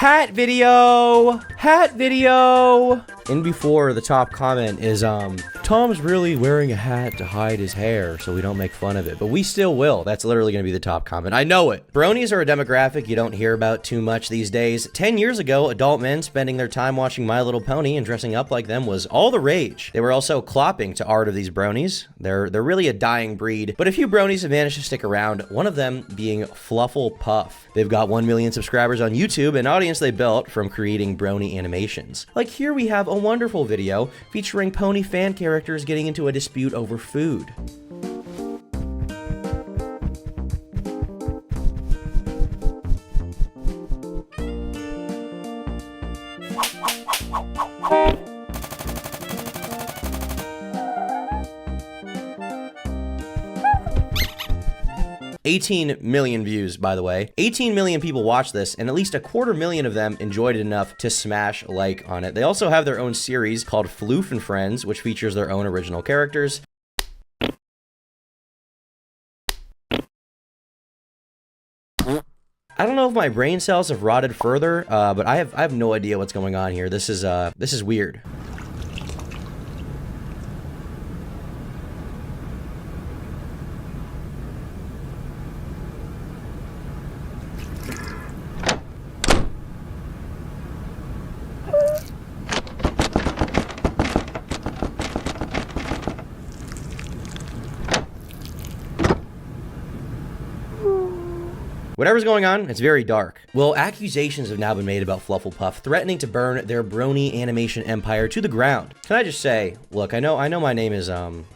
Hat video! Hat video! In before the top comment is, Tom's really wearing a hat to hide his hair so we don't make fun of it, but we still will. That's literally gonna be the top comment. I know it. Bronies are a demographic you don't hear about too much these days. 10 years ago, adult men spending their time watching My Little Pony and dressing up like them was all the rage. They were also clopping to art of these bronies. They're really a dying breed, but a few bronies have managed to stick around, one of them being Fluffle Puff. They've got 1 million subscribers on YouTube, an audience they built from creating brony animations. Like here we have a wonderful video featuring pony fan characters getting into a dispute over food. $18 million views, by the way. 18 million people watched this, and at least 250,000 of them enjoyed it enough to smash like on it. They also have their own series called Fluffle and Friends, which features their own original characters. I don't know if my brain cells have rotted further, but I have no idea what's going on here. This is weird. Whatever's going on, it's very dark. Well, accusations have now been made about Fluffle Puff threatening to burn their brony animation empire to the ground. Can I just say, look, I know my name is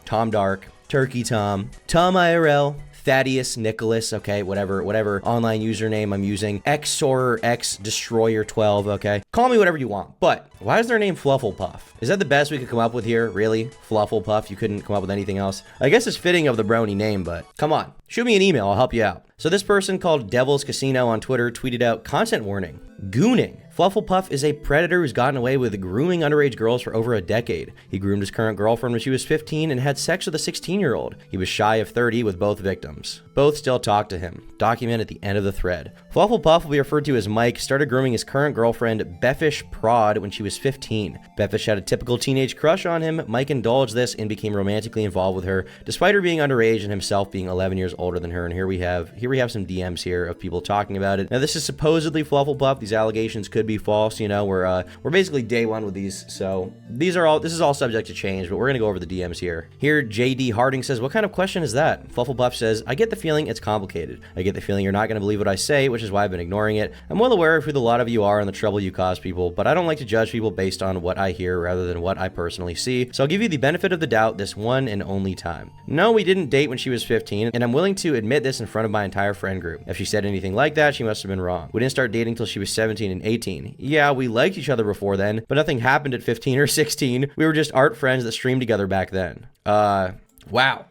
Tom Dark, Turkey Tom, Tom IRL, Thaddeus, Nicholas, okay, whatever online username I'm using, XOR, X Destroyer 12, okay? Call me whatever you want, but why is their name Fluffle Puff? Is that the best we could come up with here, really? Fluffle Puff, you couldn't come up with anything else? I guess it's fitting of the brony name, but come on, shoot me an email, I'll help you out. So this person called Devil's Casino on Twitter tweeted out, content warning, gooning. Fluffle Puff is a predator who's gotten away with grooming underage girls for over a decade. He groomed his current girlfriend when she was 15 and had sex with a 16-year-old. He was shy of 30 with both victims. Both still talk to him. Document at the end of the thread. Fluffle Puff will be referred to as Mike, started grooming his current girlfriend, Beffish Prod, when she was 15. Beffish had a typical teenage crush on him. Mike indulged this and became romantically involved with her, despite her being underage and himself being 11 years older than her. And here we have some DMs here of people talking about it. Now this is supposedly Fluffle Puff. These allegations could be false, you know. We're basically day one with these, so this is all subject to change, but we're gonna go over the DMs here. Here, JD Harding says, what kind of question is that? Fluffle Puff says, I get the feeling it's complicated. I get the feeling you're not gonna believe what I say, which is why I've been ignoring it. I'm well aware of who the lot of you are and the trouble you cause people, but I don't like to judge people based on what I hear rather than what I personally see, so I'll give you the benefit of the doubt this one and only time. No, we didn't date when she was 15, and I'm willing to admit this in front of my entire friend group. If she said anything like that, she must have been wrong. We didn't start dating till she was 17 and 18. Yeah, we liked each other before then, but nothing happened at 15 or 16. We were just art friends that streamed together back then. Wow.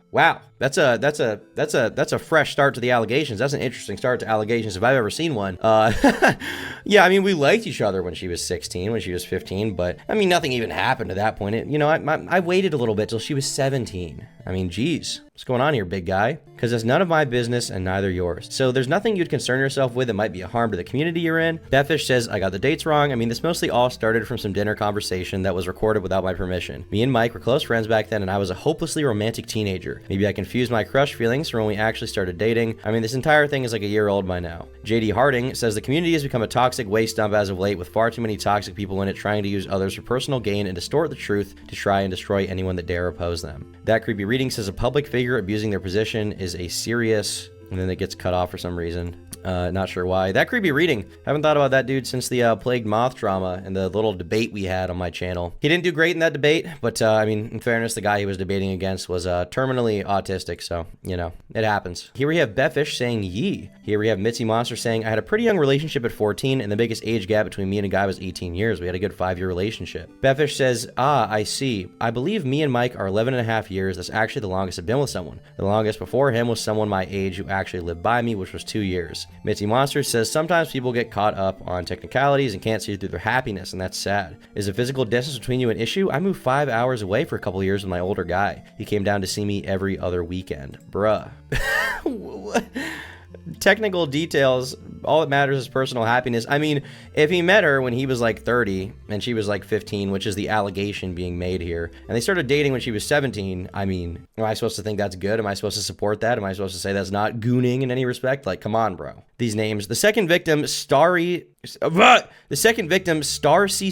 That's a fresh start to the allegations. That's an interesting start to allegations if I've ever seen one. Yeah, I mean, we liked each other when she was 16, when she was 15, but I mean, nothing even happened at that point. I waited a little bit till she was 17. I mean, geez, what's going on here, big guy? Because it's none of my business and neither yours. So there's nothing you'd concern yourself with that might be a harm to the community you're in. Bethfish says, I got the dates wrong. I mean, this mostly all started from some dinner conversation that was recorded without my permission. Me and Mike were close friends back then, and I was a hopelessly romantic teenager. Maybe I confused my crush feelings from when we actually started dating. I mean, this entire thing is like a year old by now. JD Harding says, the community has become a toxic waste dump as of late, with far too many toxic people in it trying to use others for personal gain and distort the truth to try and destroy anyone that dare oppose them. That creepy reading says a public figure abusing their position is a serious, and then it gets cut off for some reason. Not sure why. That creepy reading. Haven't thought about that dude since the Plagued Moth drama and the little debate we had on my channel. He didn't do great in that debate, but I mean, in fairness, the guy he was debating against was terminally autistic, so, you know, it happens. Here we have Beffish saying yee. Here we have Mitzi Monster saying, I had a pretty young relationship at 14, and the biggest age gap between me and a guy was 18 years. We had a good 5-year relationship. Beffish says, I see. I believe me and Mike are 11 and a half years. That's actually the longest I've been with someone. The longest before him was someone my age who actually lived by me, which was 2 years. Mitzi Monster says, sometimes people get caught up on technicalities and can't see through their happiness, and that's sad. Is the physical distance between you an issue? I moved 5 hours away for a couple of years with my older guy. He came down to see me every other weekend. Bruh. technical details. All that matters is personal happiness. I mean, if he met her when he was like 30 and she was like 15, which is the allegation being made here, and they started dating when she was 17, I mean, am I supposed to think that's good? Am I supposed to support that? Am I supposed to say that's not gooning in any respect? Like, come on, bro. These names. The second victim, Starcy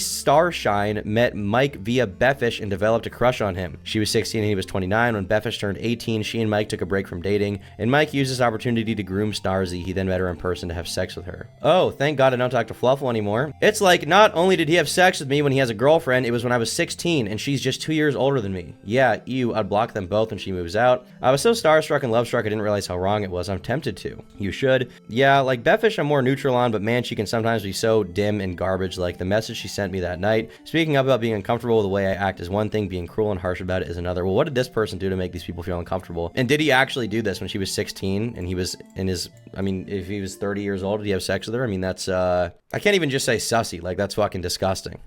Starshine, met Mike via Beffish and developed a crush on him. She was 16 and he was 29. When Beffish turned 18, she and Mike took a break from dating, and Mike used this opportunity to groom Starzy. He then met her in person to have sex with her. Oh, thank God I don't talk to Fluffle anymore. It's like, not only did he have sex with me when he has a girlfriend, it was when I was 16 and she's just 2 years older than me. Yeah, I'd block them both when she moves out. I was so starstruck and love-struck I didn't realize how wrong it was. I'm tempted to. You should. Yeah, like Beffish I'm more neutral on, but man, she can sometimes be so dim and garbage, like the message she sent me that night. Speaking up about being uncomfortable with the way I act is one thing, being cruel and harsh about it is another. Well, what did this person do to make these people feel uncomfortable? And did he actually do this when she was 16 and he was in his, I mean, if he was 30 years old, did he have sex with her? I mean, that's, I can't even just say sussy, like that's fucking disgusting.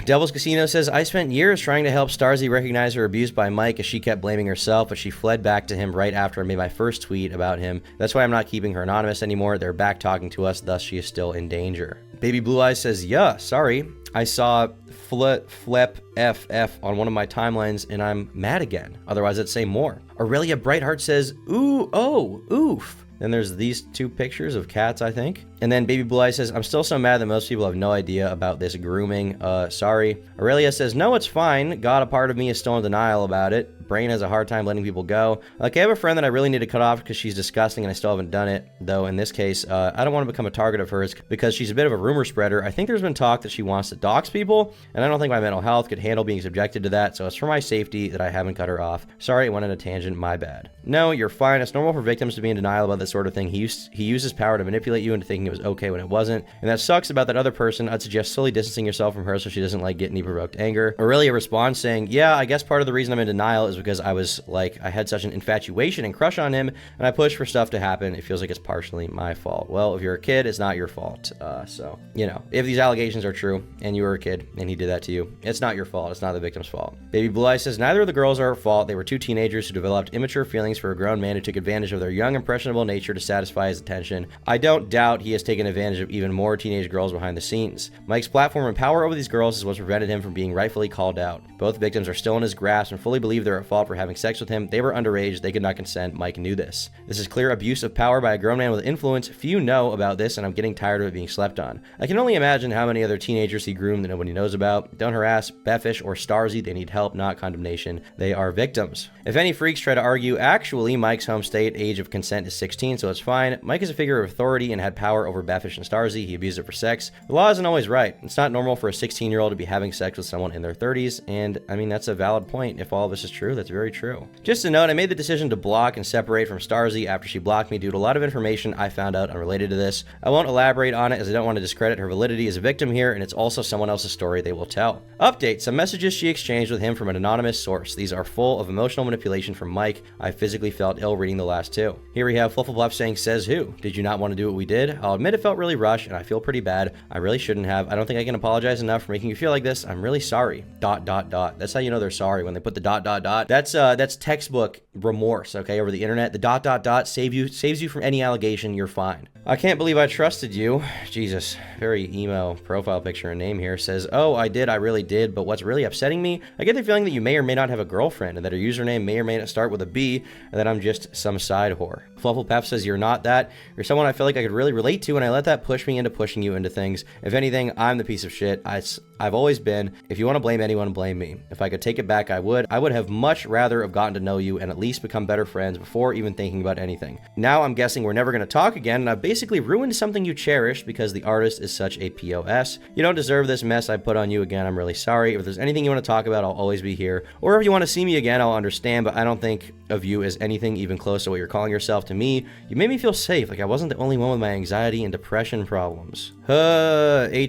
Devil's Casino says, I spent years trying to help Starzy recognize her abuse by Mike as she kept blaming herself, but she fled back to him right after I made my first tweet about him. That's why I'm not keeping her anonymous anymore. They're back talking to us, thus she is still in danger. Baby Blue Eyes says, yeah, sorry. I saw Flep FF on one of my timelines and I'm mad again. Otherwise I'd say more. Aurelia Brightheart says, ooh, oh, oof. Then there's these two pictures of cats, I think. And then Baby Blue Eyes says, I'm still so mad that most people have no idea about this grooming. Sorry. Aurelia says, no, it's fine. God, a part of me is still in denial about it. Brain has a hard time letting people go. Like, I have a friend that I really need to cut off because she's disgusting and I still haven't done it. Though, in this case, I don't want to become a target of hers because she's a bit of a rumor spreader. I think there's been talk that she wants to dox people, and I don't think my mental health could handle being subjected to that, so it's for my safety that I haven't cut her off. Sorry, it went on a tangent, my bad. No, you're fine. It's normal for victims to be in denial about this sort of thing. He uses power to manipulate you into thinking it was okay when it wasn't, and that sucks about that other person. I'd suggest slowly distancing yourself from her so she doesn't like get any provoked anger. Aurelia responds saying, yeah, I guess part of the reason I'm in denial is because I had such an infatuation and crush on him, and I pushed for stuff to happen. It feels like it's partially my fault. Well, if you're a kid, it's not your fault. So, you know, if these allegations are true and you were a kid and he did that to you, it's not your fault. It's not the victim's fault. Baby Blue Eye says, neither of the girls are at fault. They were two teenagers who developed immature feelings for a grown man who took advantage of their young, impressionable nature to satisfy his attention. I don't doubt he has taken advantage of even more teenage girls behind the scenes. Mike's platform and power over these girls is what's prevented him from being rightfully called out. Both victims are still in his grasp and fully believe they're at fault for having sex with him. They were underage. They could not consent. Mike knew this. This is clear abuse of power by a grown man with influence. Few know about this, and I'm getting tired of it being slept on. I can only imagine how many other teenagers he groomed that nobody knows about. Don't harass Beffish or Starzy. They need help, not condemnation. They are victims. If any freaks try to argue, actually, Mike's home state age of consent is 16, so it's fine. Mike is a figure of authority and had power over Beffish and Starzy. He abused it for sex. The law isn't always right. It's not normal for a 16-year-old to be having sex with someone in their 30s, and I mean, that's a valid point. If all of this is true, that's very true. Just a note, I made the decision to block and separate from Starzy after she blocked me due to a lot of information I found out unrelated to this. I won't elaborate on it as I don't want to discredit her validity as a victim here, and it's also someone else's story they will tell. Update, some messages she exchanged with him from an anonymous source. These are full of emotional manipulation from Mike. I physically felt ill reading the last two. Here we have Fluffle Bluff saying, says who? Did you not want to do what we did? I'll admit it felt really rushed, and I feel pretty bad. I really shouldn't have. I don't think I can apologize enough for making you feel like this. I'm really sorry. ... That's how you know they're sorry, when they put the ... That's textbook remorse, okay, over the internet. The ... saves you from any allegation. You're fine. I can't believe I trusted you. Jesus, very emo profile picture and name here. Says, oh, I really did, but what's really upsetting me, I get the feeling that you may or may not have a girlfriend, and that her username may or may not start with a B, and that I'm just some side whore. Flufflepef says, you're not that. You're someone I feel like I could really relate to, and I let that push me into pushing you into things. If anything, I'm the piece of shit I've always been. If you want to blame anyone, blame me. If I could take it back, I would. I would have much rather have gotten to know you and at least become better friends before even thinking about anything. Now I'm guessing we're never going to talk again, and I've basically ruined something you cherished because the artist is such a POS. You don't deserve this mess I put on you again. I'm really sorry. If there's anything you want to talk about, I'll always be here. Or if you want to see me again, I'll understand, but I don't think of you as anything even close to what you're calling yourself to me. You made me feel safe, like I wasn't the only one with my anxiety and depression problems. Frick,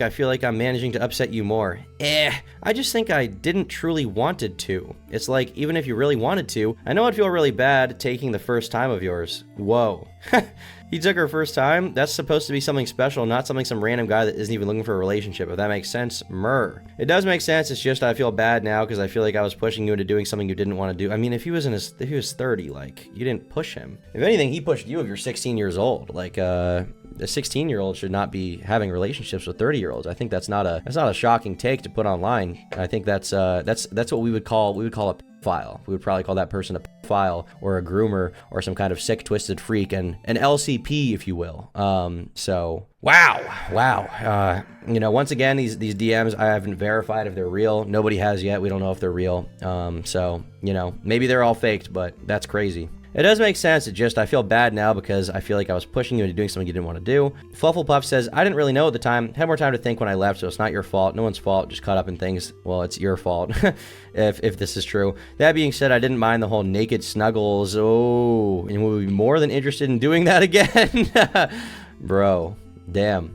I feel like I'm managing to upset you more. I just think I didn't truly wanted to. It's like, even if you really wanted to, I know I'd feel really bad taking the first time of yours. Whoa. He took her first time? That's supposed to be something special, not something some random guy that isn't even looking for a relationship. If that makes sense, Myrrh. It does make sense. It's just I feel bad now because I feel like I was pushing you into doing something you didn't want to do. I mean, if he was 30, like, you didn't push him. If anything, he pushed you if you're 16 years old. Like, a 16-year-old should not be having relationships with 30-year-olds. I think that's not a shocking take to put online. I think that's what we would call a file. We would probably call that person a file or a groomer or some kind of sick, twisted freak, and an LCP, if you will. So wow. You know, once again, these DMs, I haven't verified if they're real. Nobody has yet. We don't know if they're real. So, you know, maybe they're all faked, but that's crazy. It does make sense. It just, I feel bad now because I feel like I was pushing you into doing something you didn't want to do. Fluffle Puff says, I didn't really know at the time. Had more time to think when I left, so it's not your fault. No one's fault. Just caught up in things. Well, it's your fault if this is true. That being said, I didn't mind the whole naked snuggles. Oh, and we'll be more than interested in doing that again. Bro, damn.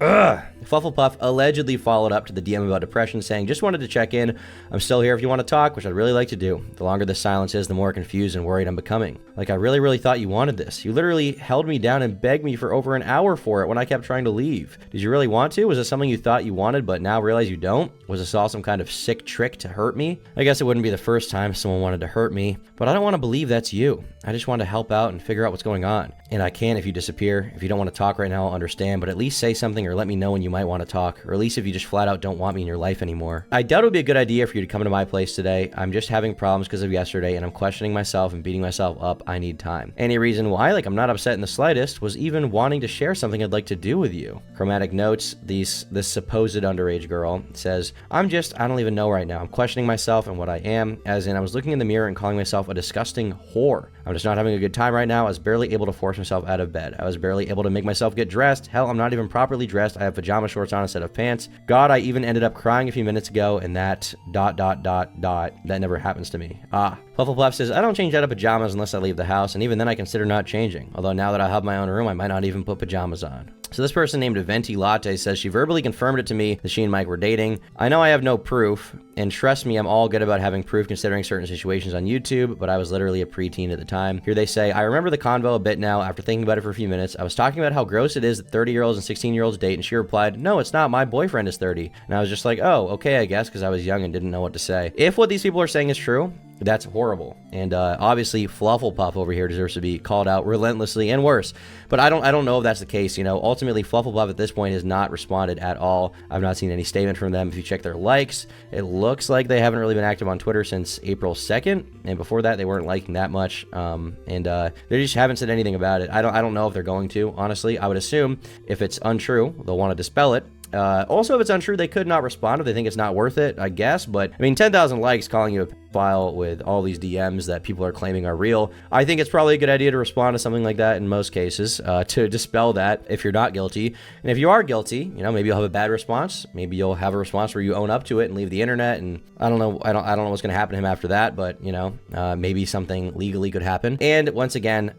Ugh. Fluffle Puff allegedly followed up to the DM about depression, saying, just wanted to check in. I'm still here if you want to talk, which I'd really like to do. The longer this silence is, the more confused and worried I'm becoming. Like, I really thought you wanted this. You literally held me down and begged me for over an hour for it when I kept trying to leave. Did you really want to? Was it something you thought you wanted but now realize you don't? Was this all some kind of sick trick to hurt me? I guess it wouldn't be the first time someone wanted to hurt me, but I don't want to believe that's you. I just want to help out and figure out what's going on. And I can if you disappear. If you don't want to talk right now, I'll understand, but at least say something or let me know when you might want to talk, or at least if you just flat out don't want me in your life anymore. I doubt it would be a good idea for you to come to my place today. I'm just having problems because of yesterday, and I'm questioning myself and beating myself up. I need time. Any reason why? Like, I'm not upset in the slightest. Was even wanting to share something I'd like to do with you. Chromatic notes, this supposed underage girl says, I don't even know right now. I'm questioning myself and what I am, as in I was looking in the mirror and calling myself a disgusting whore. I'm just not having a good time right now. I was barely able to force myself out of bed. I was barely able to make myself get dressed. Hell, I'm not even properly dressed. I have pajama shorts on instead of pants. God, I even ended up crying a few minutes ago, and that ... that never happens to me. Fluffle Puff says, I don't change out of pajamas unless I leave the house, and even then I consider not changing. Although now that I have my own room, I might not even put pajamas on. So this person named Venti Latte says she verbally confirmed it to me that she and Mike were dating. I know I have no proof, and trust me, I'm all good about having proof considering certain situations on YouTube, but I was literally a preteen at the time. Here they say, I remember the convo a bit now after thinking about it for a few minutes. I was talking about how gross it is that 30-year-olds and 16-year-olds date, and she replied, no, it's not. My boyfriend is 30. And I was just like, oh, okay, I guess, because I was young and didn't know what to say. If what these people are saying is true, that's horrible. And obviously Fluffle Puff over here deserves to be called out relentlessly and worse. But I don't know if that's the case. You know, ultimately Fluffle Puff at this point has not responded at all. I've not seen any statement from them. If you check their likes, it looks like they haven't really been active on Twitter since April 2nd. And before that, they weren't liking that much. They just haven't said anything about it. I don't know if they're going to, honestly. I would assume if it's untrue, they'll want to dispel it. Also, if it's untrue, they could not respond if they think it's not worth it, I guess. But, I mean, 10,000 likes calling you a pedophile with all these DMs that people are claiming are real. I think it's probably a good idea to respond to something like that in most cases, to dispel that if you're not guilty. And if you are guilty, you know, maybe you'll have a bad response. Maybe you'll have a response where you own up to it and leave the internet. And I don't know. I don't know what's going to happen to him after that. But, you know, maybe something legally could happen. And once again,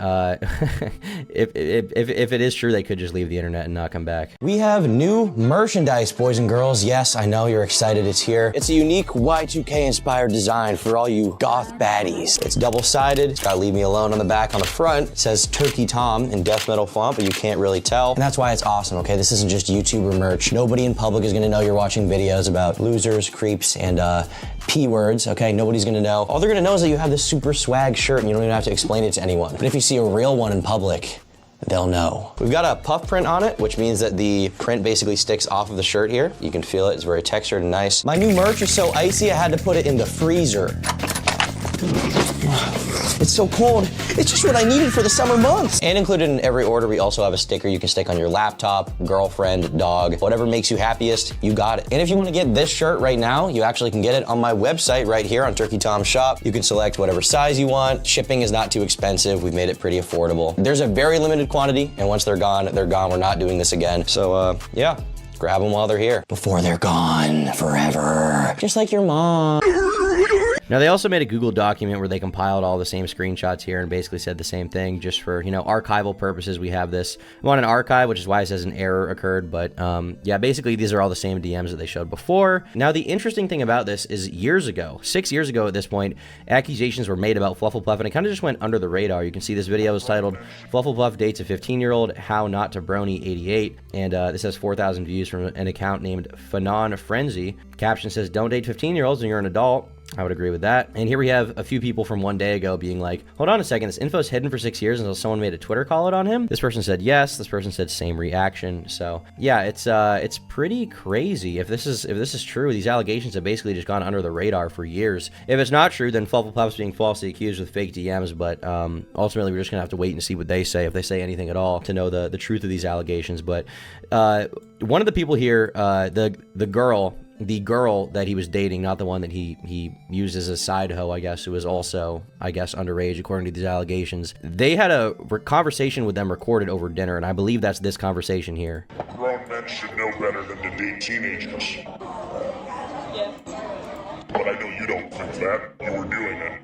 if it is true, they could just leave the internet and not come back. We have new merchandise, boys and girls. Yes, I know you're excited. It's here. It's a unique Y2K inspired design for all you goth baddies. It's double-sided. It's got Leave Me Alone on the back. On the front, it says Turkey Tom in death metal font, but you can't really tell. And that's why it's awesome, okay? This isn't just YouTuber merch. Nobody in public is gonna know you're watching videos about losers, creeps, and P words, okay? Nobody's gonna know. All they're gonna know is that you have this super swag shirt and you don't even have to explain it to anyone. But if you see a real one in public, they'll know. We've got a puff print on it, which means that the print basically sticks off of the shirt here. You can feel it, it's very textured and nice. My new merch is so icy, I had to put it in the freezer. It's so cold. It's just what I needed for the summer months. And included in every order, we also have a sticker you can stick on your laptop, girlfriend, dog, whatever makes you happiest, you got it. And if you want to get this shirt right now, you actually can get it on my website right here on Turkey Tom's shop. You can select whatever size you want. Shipping is not too expensive. We've made it pretty affordable. There's a very limited quantity, and once they're gone, they're gone. We're not doing this again. So, yeah, grab them while they're here. Before they're gone forever. Just like your mom. Now, they also made a Google document where they compiled all the same screenshots here and basically said the same thing, just for, you know, archival purposes. We have this. I'm on an archive, which is why it says an error occurred. But yeah, basically, these are all the same DMs that they showed before. Now, the interesting thing about this is years ago, 6 years ago at this point, accusations were made about Flufflepuff, and it kind of just went under the radar. You can see this video is titled Flufflepuff Dates a 15-Year-Old, How Not to Brony 88. And this has 4,000 views from an account named Fanon Frenzy. Caption says, don't date 15-year-olds when you're an adult. I would agree with that. And here we have a few people from one day ago being like, hold on a second, this info's hidden for 6 years until someone made a Twitter call it on him. This person said yes. This person said same reaction. So yeah, it's pretty crazy. If this is true, these allegations have basically just gone under the radar for years. If it's not true, then Flufflepuff's being falsely accused with fake DMs. But ultimately, we're just gonna have to wait and see what they say, if they say anything at all, to know the truth of these allegations. But one of the people here, the girl that he was dating, not the one that he used as a side hoe, I guess, who was also, I guess, underage, according to these allegations. They had a conversation with them recorded over dinner, and I believe that's this conversation here. Grown men should know better than to date teenagers. Yeah. But I know you don't think that. You were doing it.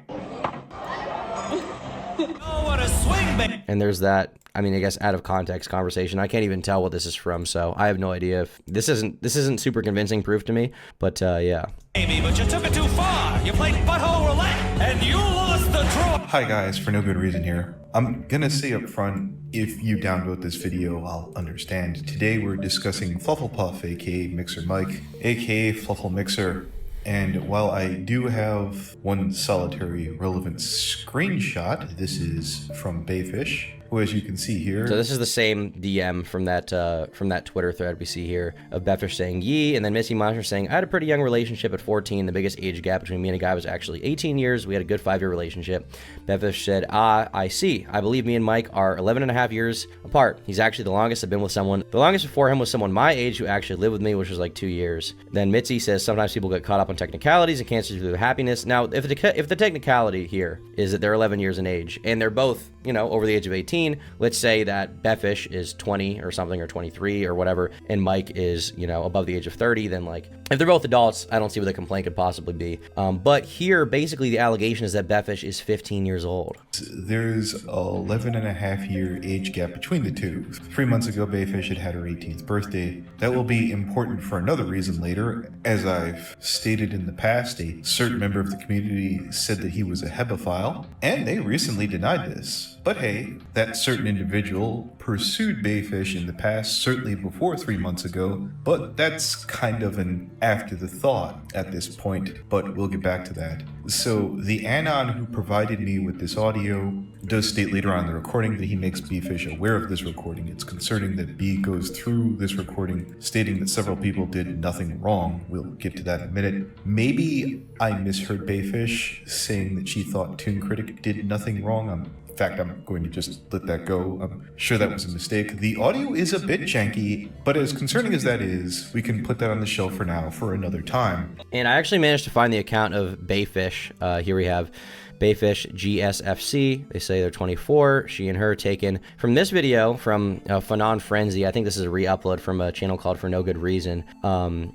Oh, what a swing, baby! And there's that, I mean, I guess out of context conversation. I can't even tell what this is from, so I have no idea if this isn't super convincing proof to me. But yeah. Baby, but you took it too far. You played butthole roulette, and you lost the draw. Hi guys, for no good reason here. I'm gonna say up front, if you downvote this video, I'll understand. Today we're discussing Flufflepuff, aka Mixer Mike, aka Fluffle Mixer. And while I do have one solitary relevant screenshot, this is from Bayfish, who, as you can see here. So this is the same DM from that Twitter thread we see here of Beffish saying yee, and then Missy Monster saying, I had a pretty young relationship at 14. The biggest age gap between me and a guy was actually 18 years. We had a good 5-year relationship. Beffish said, I see. I believe me and Mike are 11 and a half years apart. He's actually the longest I've been with someone. The longest before him was someone my age who actually lived with me, which was like 2 years. Then Mitzi says, sometimes people get caught up on technicalities and can't see through the happiness. Now, if the technicality here is that they're 11 years in age and they're both, you know, over the age of 18, let's say that Beffish is 20 or something, or 23 or whatever, and Mike is, you know, above the age of 30, then like, if they're both adults, I don't see what the complaint could possibly be. But here, basically, the allegation is that Beffish is 15 years old. There's 11 and a half year age gap between the two. 3 months ago, Bayfish had her 18th birthday. That will be important for another reason later. As I've stated in the past, a certain member of the community said that he was a hebephile, and they recently denied this. But hey, that certain individual pursued Bayfish in the past, certainly before 3 months ago, but that's kind of an after the thought at this point, but we'll get back to that. So the Anon who provided me with this audio does state later on in the recording that he makes Bayfish aware of this recording. It's concerning that B goes through this recording stating that several people did nothing wrong. We'll get to that in a minute. Maybe I misheard Bayfish saying that she thought Toon Critic did nothing wrong. In fact, I'm going to just let that go. I'm sure that was a mistake. The audio is a bit janky, but as concerning as that is, we can put that on the shelf for now for another time. And I actually managed to find the account of Bayfish. Here we have Bayfish GSFC. They say they're 24. She and her taken from this video from Fanon Frenzy. I think this is a re-upload from a channel called For No Good Reason.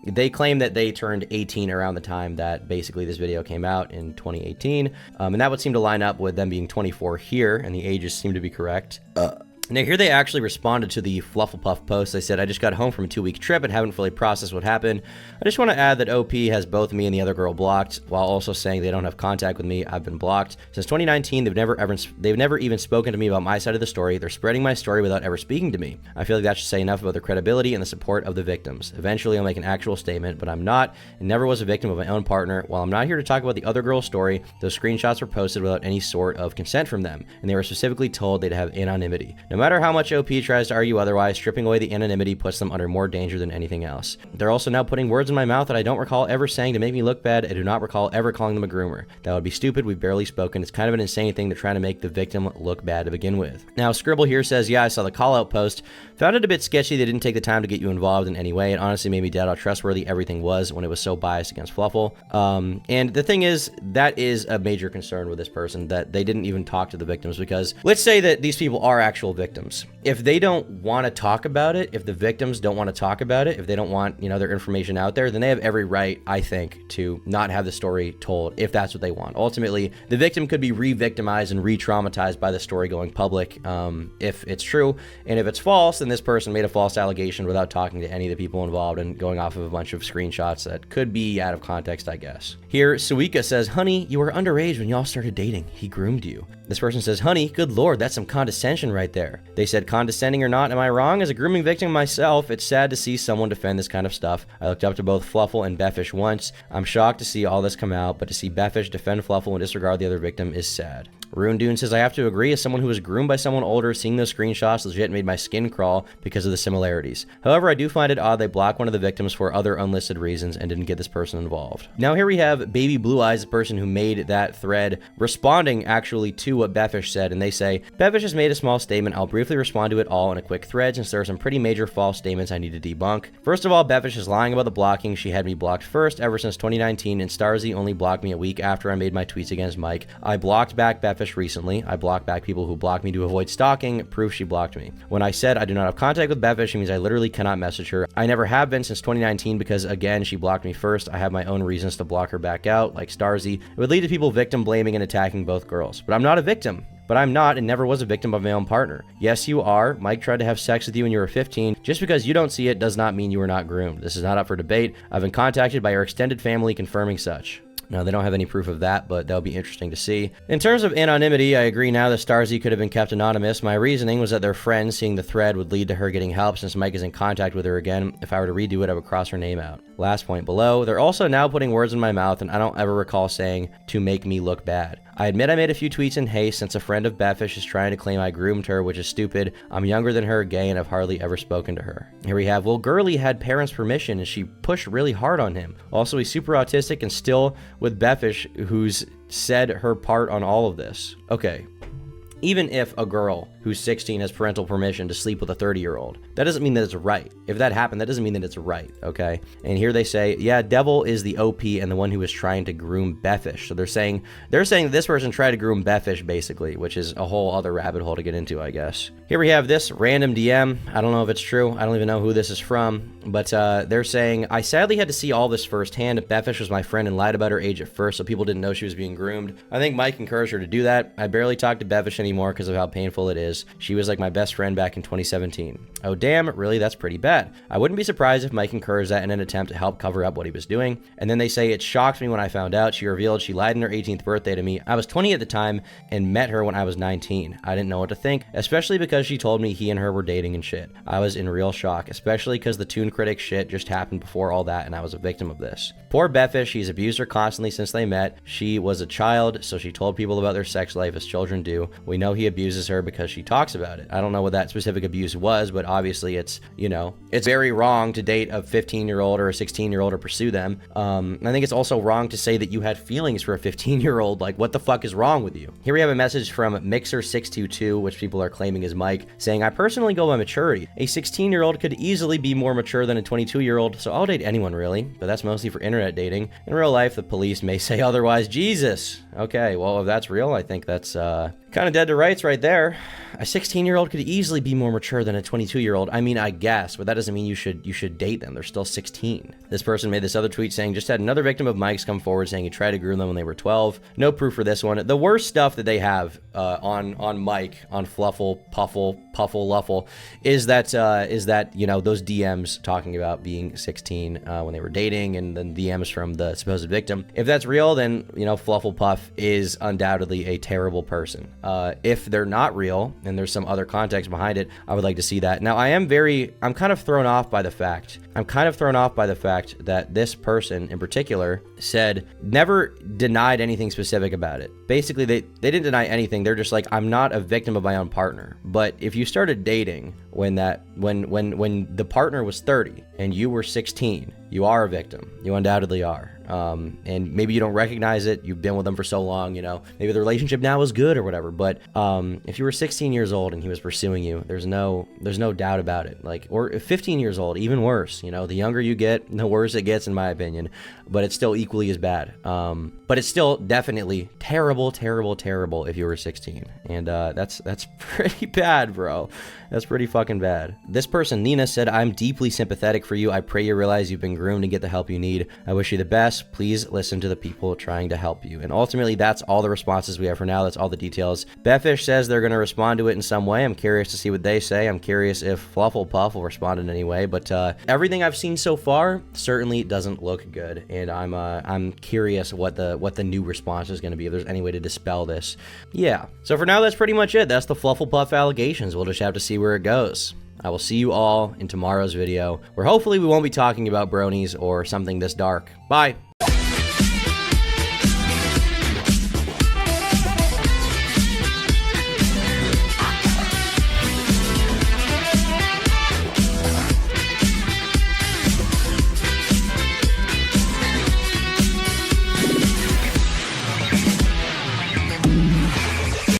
They claim that they turned 18 around the time that basically this video came out in 2018. And that would seem to line up with them being 24 here, and the ages seem to be correct. Now here they actually responded to the Flufflepuff post. They said, I just got home from a 2-week trip and haven't fully processed what happened. I just want to add that OP has both me and the other girl blocked, while also saying they don't have contact with me. I've been blocked. Since 2019, they've never even spoken to me about my side of the story. They're spreading my story without ever speaking to me. I feel like that should say enough about their credibility and the support of the victims. Eventually, I'll make an actual statement, but I'm not and never was a victim of my own partner. While I'm not here to talk about the other girl's story, those screenshots were posted without any sort of consent from them, and they were specifically told they'd have anonymity. No matter how much OP tries to argue otherwise, stripping away the anonymity puts them under more danger than anything else. They're also now putting words in my mouth that I don't recall ever saying to make me look bad. I do not recall ever calling them a groomer. That would be stupid. We've barely spoken. It's kind of an insane thing. They're trying to make the victim look bad to begin with. Now, Scribble here says, yeah, I saw the call-out post. Found it a bit sketchy. They didn't take the time to get you involved in any way. It honestly made me doubt how trustworthy everything was when it was so biased against Fluffle. And the thing is, that is a major concern with this person, that they didn't even talk to the victims, because let's say that these people are actual victims. victims. If they don't want to talk about it, if the victims don't want to talk about it, if they don't want, their information out there, then they have every right, I think, to not have the story told if that's what they want. Ultimately, the victim could be re-victimized and re-traumatized by the story going public if it's true. And if it's false, then this person made a false allegation without talking to any of the people involved and going off of a bunch of screenshots that could be out of context, I guess. Here, Suika says, honey, you were underage when y'all started dating. He groomed you. This person says, honey, good lord, that's some condescension right there. They said, condescending or not, am I wrong? As a grooming victim myself, it's sad to see someone defend this kind of stuff. I looked up to both Fluffle and Beffish once. I'm shocked to see all this come out, but to see Beffish defend Fluffle and disregard the other victim is sad. Rune Dune says, I have to agree, as someone who was groomed by someone older, seeing those screenshots legit made my skin crawl because of the similarities. However, I do find it odd they blocked one of the victims for other unlisted reasons and didn't get this person involved. Now here we have Baby Blue Eyes, the person who made that thread, responding actually to what Beffish said, and they say, Beffish has made a small statement. I'll briefly respond to it all in a quick thread since there are some pretty major false statements I need to debunk. First of all, Beffish is lying about the blocking. She had me blocked first ever since 2019, and Starzy only blocked me a week after I made my tweets against Mike. I blocked back Beffish recently. I block back people who block me to avoid stalking. Proof she blocked me. When I said I do not have contact with Beffish, it means I literally cannot message her. I never have been since 2019 because, again, she blocked me first. I have my own reasons to block her back out, like Starzy. It would lead to people victim blaming and attacking both girls. But I'm not a victim. But I'm not and never was a victim of my own partner. Yes, you are. Mike tried to have sex with you when you were 15. Just because you don't see it does not mean you were not groomed. This is not up for debate. I've been contacted by your extended family confirming such. Now, they don't have any proof of that, but that'll be interesting to see. In terms of anonymity, I agree now that Starzy could have been kept anonymous. My reasoning was that their friends seeing the thread would lead to her getting help since Mike is in contact with her again. If I were to redo it, I would cross her name out. Last point below, they're also now putting words in my mouth, and I don't ever recall saying to make me look bad. I admit I made a few tweets in haste since a friend of Beffish is trying to claim I groomed her, which is stupid. I'm younger than her, gay, and I've hardly ever spoken to her. Here we have, well, Girly had parents' permission and she pushed really hard on him. Also, he's super autistic and still with Beffish, who's said her part on all of this. Okay. Even if a girl who's 16 has parental permission to sleep with a 30-year-old, that doesn't mean that it's right. If that happened, that doesn't mean that it's right, okay? And here they say, yeah, Devil is the OP and the one who was trying to groom Beffish. So they're saying that this person tried to groom Beffish, basically, which is a whole other rabbit hole to get into, I guess. Here we have this random DM. I don't know if it's true. I don't even know who this is from, but they're saying, I sadly had to see all this firsthand. Beffish was my friend and lied about her age at first, so people didn't know she was being groomed. I think Mike encouraged her to do that. I barely talk to Beffish anymore because of how painful it is. She was like my best friend back in 2017. Oh damn, really? That's pretty bad. I wouldn't be surprised if Mike encouraged that in an attempt to help cover up what he was doing. And then they say, it shocked me when I found out. She revealed she lied on her 18th birthday to me. I was 20 at the time and met her when I was 19. I didn't know what to think, especially because she told me he and her were dating and shit. I was in real shock, especially because the Toon Critic shit just happened before all that and I was a victim of this. Poor Beffish, he's abused her constantly since they met. She was a child, so she told people about their sex life as children do. We know he abuses her because she talks about it. I don't know what that specific abuse was, but obviously it's, it's very wrong to date a 15-year-old or a 16-year-old or pursue them. I think it's also wrong to say that you had feelings for a 15-year-old. Like, what the fuck is wrong with you? Here we have a message from Mixer622, which people are claiming is Mike, saying, I personally go by maturity. A 16-year-old could easily be more mature than a 22-year-old, so I'll date anyone really, but that's mostly for internet dating. In real life, the police may say otherwise. Jesus. Okay, well, if that's real, I think that's kind of dead to rights right there. A 16-year-old could easily be more mature than a 22-year-old. I mean, I guess, but that doesn't mean you should date them. They're still 16. This person made this other tweet saying, just had another victim of Mike's come forward saying he tried to groom them when they were 12. No proof for this one. The worst stuff that they have on Mike, on Fluffle, Puffle, Luffle, is that those DMs talking about being 16 when they were dating, and then DMs from the supposed victim. If that's real, then Fluffle Puff is undoubtedly a terrible person. If they're not real and there's some other context behind it, I would like to see that. Now, I'm kind of thrown off by the fact that this person in particular said never denied anything specific about it. Basically, they didn't deny anything. They're just like, I'm not a victim of my own partner. But if you started dating when the partner was 30 and you were 16, you are a victim. You undoubtedly are. And maybe you don't recognize it. You've been with them for so long, you know, maybe the relationship now is good or whatever. But if you were 16 years old and he was pursuing you, there's no doubt about it. Like, or 15 years old, even worse, you know, the younger you get, the worse it gets, in my opinion, but it's still equally as bad. But it's still definitely terrible, terrible, terrible if you were 16. And that's pretty bad, bro. That's pretty fucking bad. This person, Nina, said, I'm deeply sympathetic for you. I pray you realize you've been groomed and get the help you need. I wish you the best. Please listen to the people trying to help you. And ultimately, that's all the responses we have for now. That's all the details. Betfish says they're going to respond to it in some way. I'm curious to see what they say. I'm curious if Fluffle Puff will respond in any way. But everything I've seen so far certainly doesn't look good. And I'm curious what the new response is going to be, if there's any way to dispel this. Yeah. So for now, that's pretty much it. That's the Fluffle Puff allegations. We'll just have to see where it goes. I will see you all in tomorrow's video, where hopefully we won't be talking about bronies or something this dark. Bye.